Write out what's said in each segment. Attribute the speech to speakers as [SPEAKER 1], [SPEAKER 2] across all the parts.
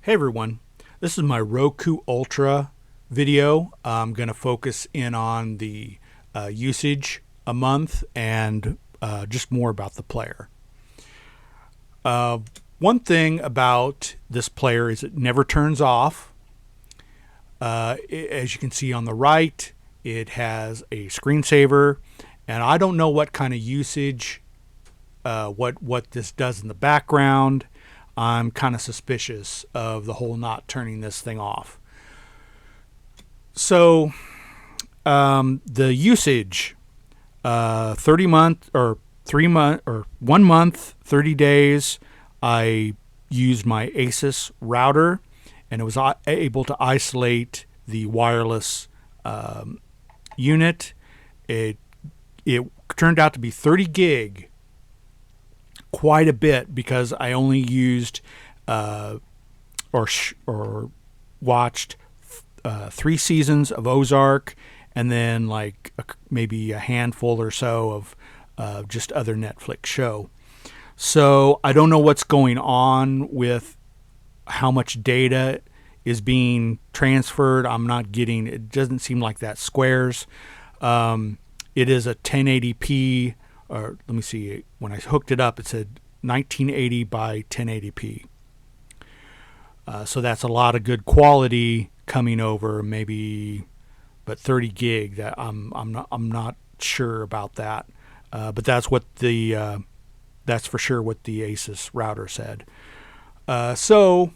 [SPEAKER 1] Hey everyone, this is my Roku Ultra video. I'm going to focus in on the usage a month and just more about the player. One thing about this player is it never turns off. As you can see on the right, it has a screensaver, and I don't know what kind of usage, what this does in the background. I'm kind of suspicious of the whole not turning this thing off. So the usage, 30 month or 3 month or 1 month, 30 days, I used my Asus router, and it was able to isolate the wireless unit. It turned out to be 30 gig, quite a bit, because I only used or watched 3 seasons of Ozark, and then like maybe a handful or so of just other Netflix show. So I don't know what's going on with how much data is being transferred. I'm not getting, it doesn't seem like that squares. It is a 1080p, or let me see, when I hooked it up, it said 1980 by 1080p. So that's a lot of good quality coming over, maybe, but 30 gig. That I'm not sure about that. But that's what that's for sure what the Asus router said. So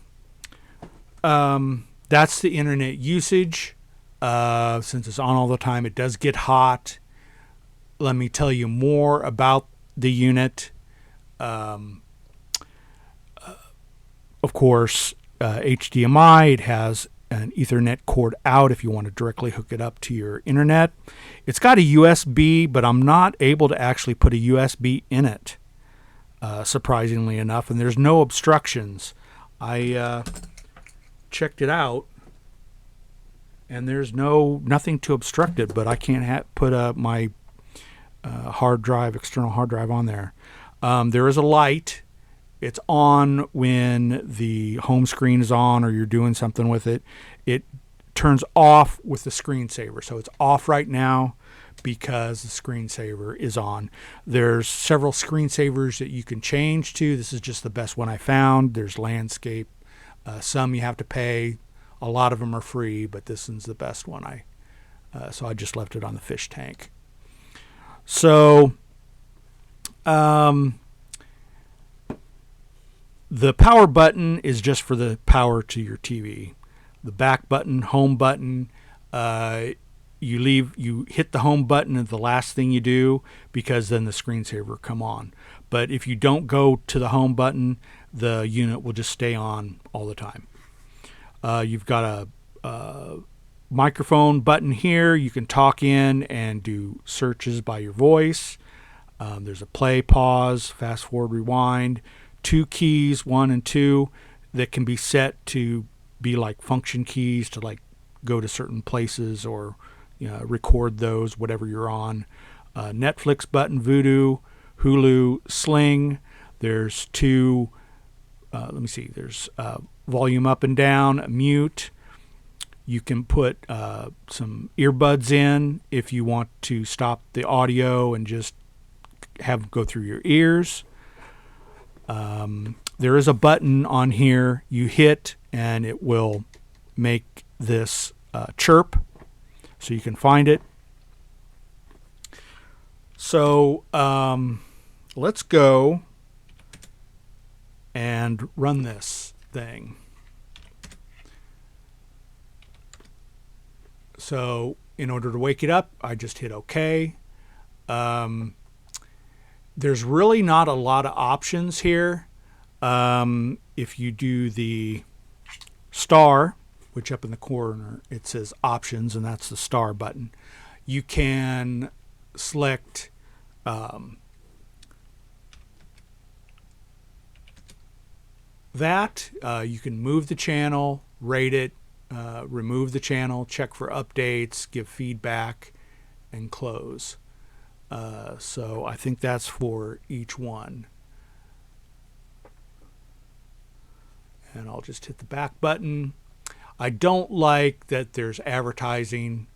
[SPEAKER 1] that's the internet usage. Since it's on all the time, it does get hot. Let me tell you more about the unit. Of course, HDMI. It has an Ethernet cord out if you want to directly hook it up to your internet. It's got a USB, but I'm not able to actually put a USB in it, surprisingly enough, and there's no obstructions. I checked it out, and there's nothing to obstruct it, but I can't put my hard drive, external hard drive, on there. There is a light. It's on when the home screen is on or you're doing something with it. It turns off with the screensaver. So it's off right now because the screensaver is on. There's several screensavers that you can change to. This is just the best one I found. There's landscape. Some you have to pay. A lot of them are free, but this one's the best one. So I just left it on the fish tank. So the power button is just for the power to your TV. The back button, home button, you hit the home button at the last thing you do, because then the screensaver will come on. But if you don't go to the home button, the unit will just stay on all the time. You've got a microphone button here. You can talk in and do searches by your voice. There's a play, pause, fast forward, rewind. 2 keys, 1 and 2, that can be set to be like function keys to like go to certain places or record those, whatever you're on. Netflix button, Vudu, Hulu, Sling. There's 2, let me see, there's volume up and down, mute. You can put some earbuds in if you want to stop the audio and just have go through your ears. There is a button on here you hit, and it will make this chirp, so you can find it. So let's go and run this thing. So in order to wake it up, I just hit OK. There's really not a lot of options here. If you do the star, which up in the corner it says options, and that's the star button, you can select that. You can move the channel, rate it, remove the channel, check for updates, give feedback, and close. So I think that's for each one. And I'll just hit the back button. I don't like that there's advertising.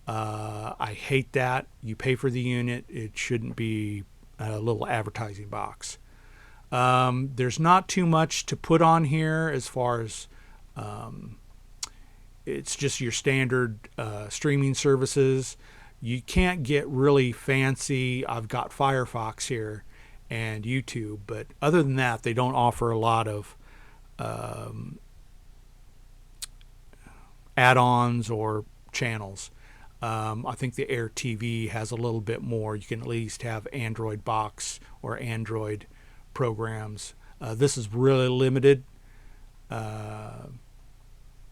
[SPEAKER 1] I hate that. You pay for the unit. It shouldn't be a little advertising box. There's not too much to put on here as far as it's just your standard streaming services. You can't get really fancy. I've got Firefox here and YouTube, but other than that, they don't offer a lot of add-ons or channels. I think the Air TV has a little bit more. You can at least have Android box or Android programs. This is really limited.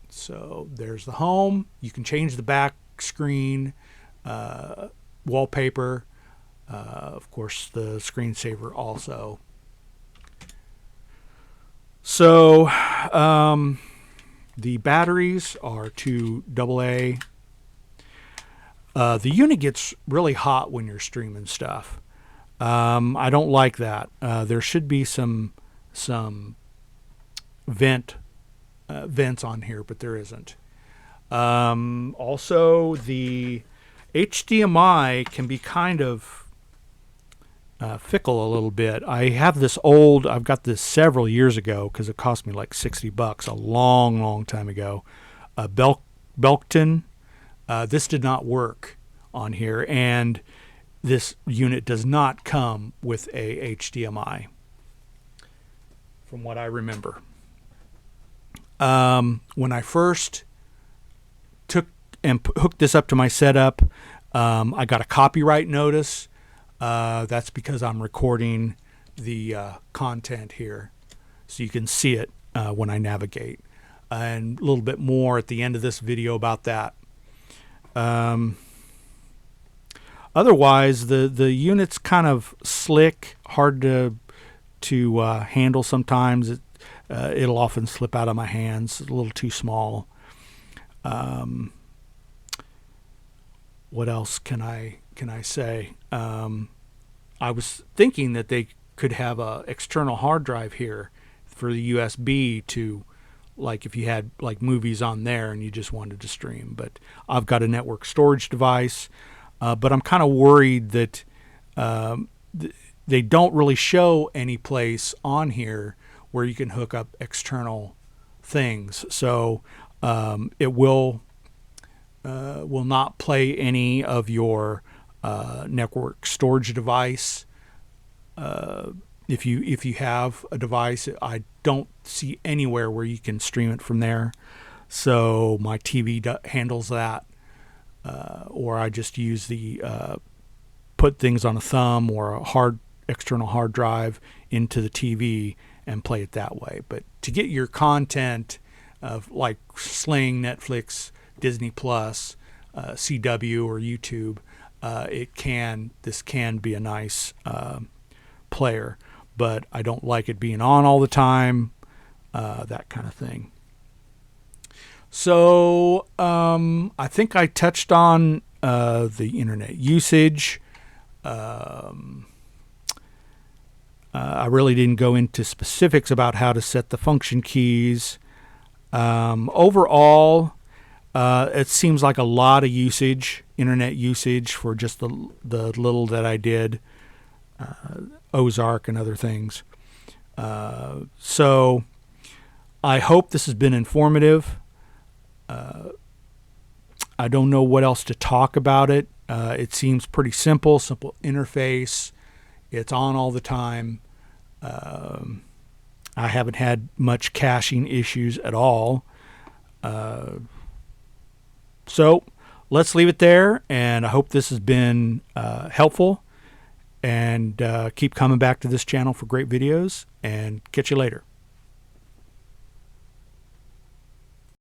[SPEAKER 1] So there's the home. You can change the back screen, wallpaper, of course the screensaver also. So the batteries are 2 AA. The unit gets really hot when you're streaming stuff. I don't like that. There should be some vents on here, but there isn't. Also, the HDMI can be kind of fickle a little bit. I have this I've got this several years ago because it cost me like $60 a long time ago. Belkton. This did not work on here, and this unit does not come with a HDMI from what I remember. When I first took and hooked this up to my setup, I got a copyright notice. That's because I'm recording the content here, so you can see it when I navigate. And a little bit more at the end of this video about that. Otherwise, the unit's kind of slick, hard to handle sometimes. It'll often slip out of my hands. It's a little too small. What else can I say? I was thinking that they could have a external hard drive here for the USB to, like if you had like movies on there and you just wanted to stream. But I've got a network storage device, but I'm kind of worried that they don't really show any place on here where you can hook up external things. So it will not play any of your network storage device. If you have a device, I don't see anywhere where you can stream it from there. So my TV handles that, or I just use the put things on a thumb or a external hard drive into the TV and play it that way. But to get your content of like Sling, Netflix, Disney Plus, CW, or YouTube, this can be a nice player, but I don't like it being on all the time, that kind of thing. So I think I touched on the internet usage. I really didn't go into specifics about how to set the function keys. Overall, it seems like a lot of internet usage for just the little that I did, Ozark and other things. So I hope this has been informative. I don't know what else to talk about it. It seems pretty simple interface. It's on all the time. I haven't had much caching issues at all. So let's leave it there, and I hope this has been helpful. And keep coming back to this channel for great videos, and catch you later.